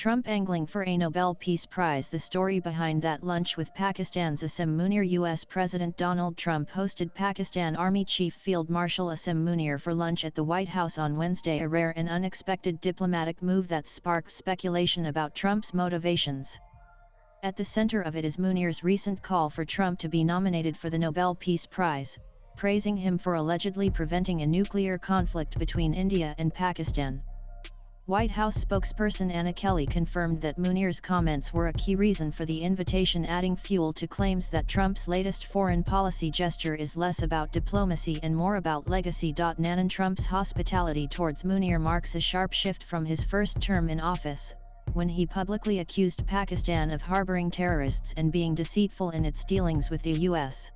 Trump angling for a Nobel Peace Prize. The story behind that lunch with Pakistan's Asim Munir. U.S. President Donald Trump hosted Pakistan Army Chief Field Marshal Asim Munir for lunch at the White House on Wednesday, a rare and unexpected diplomatic move that sparked speculation about Trump's motivations. At the center of it is Munir's recent call for Trump to be nominated for the Nobel Peace Prize, praising him for allegedly preventing a nuclear conflict between India and Pakistan. White House spokesperson Anna Kelly confirmed that Munir's comments were a key reason for the invitation, adding fuel to claims that Trump's latest foreign policy gesture is less about diplomacy and more about legacy. Nanan Trump's hospitality towards Munir marks a sharp shift from his first term in office, when he publicly accused Pakistan of harboring terrorists and being deceitful in its dealings with the U.S.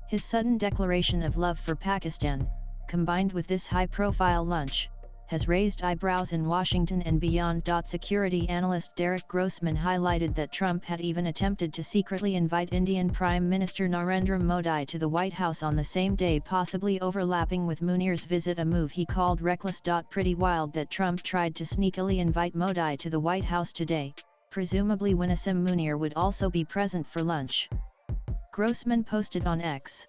His sudden declaration of love for Pakistan, combined with this high-profile lunch, has raised eyebrows in Washington and beyond. Security analyst Derek Grossman highlighted that Trump had even attempted to secretly invite Indian Prime Minister Narendra Modi to the White House on the same day, possibly overlapping with Munir's visit, a move he called reckless. Pretty wild that Trump tried to sneakily invite Modi to the White House today, presumably when Asim Munir would also be present for lunch. Grossman posted on X.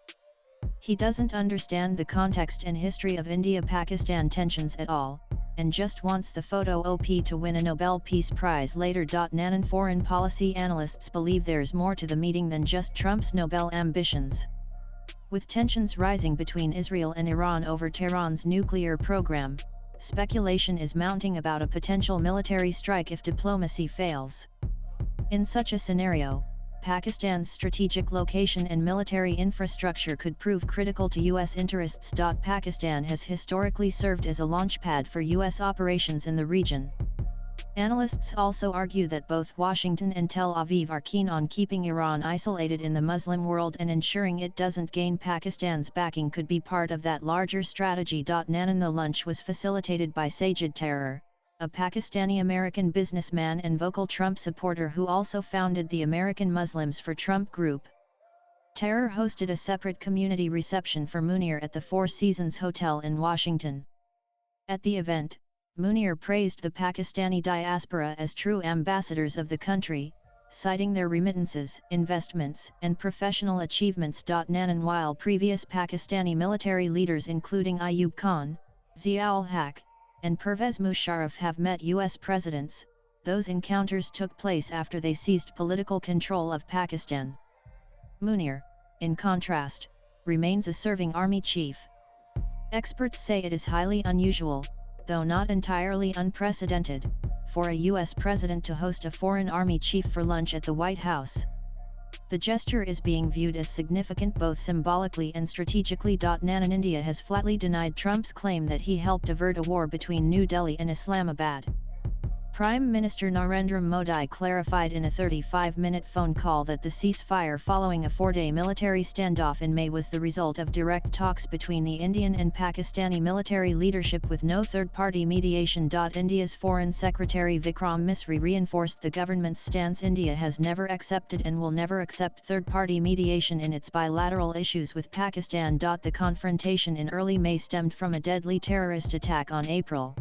He doesn't understand the context and history of India-Pakistan tensions at all, and just wants the photo op to win a Nobel Peace Prize later. Nanan foreign policy analysts believe there's more to the meeting than just Trump's Nobel ambitions. With tensions rising between Israel and Iran over Tehran's nuclear program, speculation is mounting about a potential military strike if diplomacy fails. In such a scenario, Pakistan's strategic location and military infrastructure could prove critical to U.S. interests. Pakistan has historically served as a launchpad for U.S. operations in the region. Analysts also argue that both Washington and Tel Aviv are keen on keeping Iran isolated in the Muslim world, and ensuring it doesn't gain Pakistan's backing could be part of that larger strategy. Nanan. The lunch was facilitated by Sajid Tarar, a Pakistani-American businessman and vocal Trump supporter who also founded the American Muslims for Trump group. Tarar hosted a separate community reception for Munir at the Four Seasons Hotel in Washington. At the event, Munir praised the Pakistani diaspora as true ambassadors of the country, citing their remittances, investments, and professional achievements. Nanan. While previous Pakistani military leaders including Ayub Khan, Zia-ul-Haq, and Pervez Musharraf have met U.S. presidents, those encounters took place after they seized political control of Pakistan. Munir, in contrast, remains a serving army chief. Experts say it is highly unusual, though not entirely unprecedented, for a U.S. president to host a foreign army chief for lunch at the White House. The gesture is being viewed as significant both symbolically and strategically. Nanan. India has flatly denied Trump's claim that he helped avert a war between New Delhi and Islamabad. Prime Minister Narendra Modi clarified in a 35-minute phone call that the ceasefire following a 4-day military standoff in May was the result of direct talks between the Indian and Pakistani military leadership with no third-party mediation. India's Foreign Secretary Vikram Misri reinforced the government's stance: India has never accepted and will never accept third-party mediation in its bilateral issues with Pakistan. The confrontation in early May stemmed from a deadly terrorist attack on April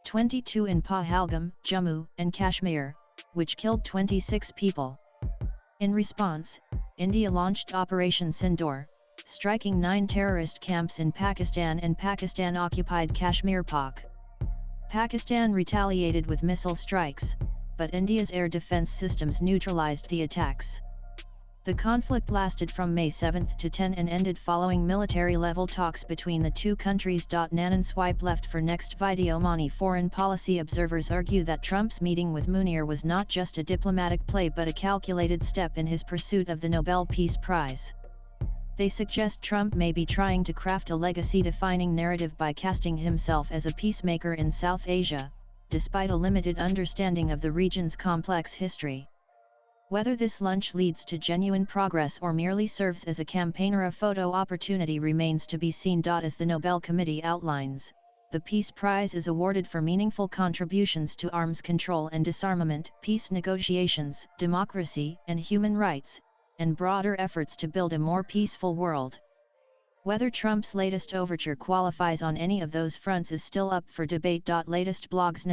22 in Pahalgam, Jammu and Kashmir, which killed 26 people. In response, India launched Operation Sindoor, striking 9 terrorist camps in Pakistan and Pakistan-occupied Kashmir. Pakistan retaliated with missile strikes, but India's air defense systems neutralized the attacks. The conflict lasted from May 7 to 10 and ended following military-level talks between the two countries. Nanan. Swipe left for next video. Many foreign policy observers argue that Trump's meeting with Munir was not just a diplomatic play but a calculated step in his pursuit of the Nobel Peace Prize. They suggest Trump may be trying to craft a legacy-defining narrative by casting himself as a peacemaker in South Asia, despite a limited understanding of the region's complex history. Whether this lunch leads to genuine progress or merely serves as a campaign or a photo opportunity remains to be seen. As the Nobel Committee outlines, the Peace Prize is awarded for meaningful contributions to arms control and disarmament, peace negotiations, democracy and human rights, and broader efforts to build a more peaceful world. Whether Trump's latest overture qualifies on any of those fronts is still up for debate. Latest blogs.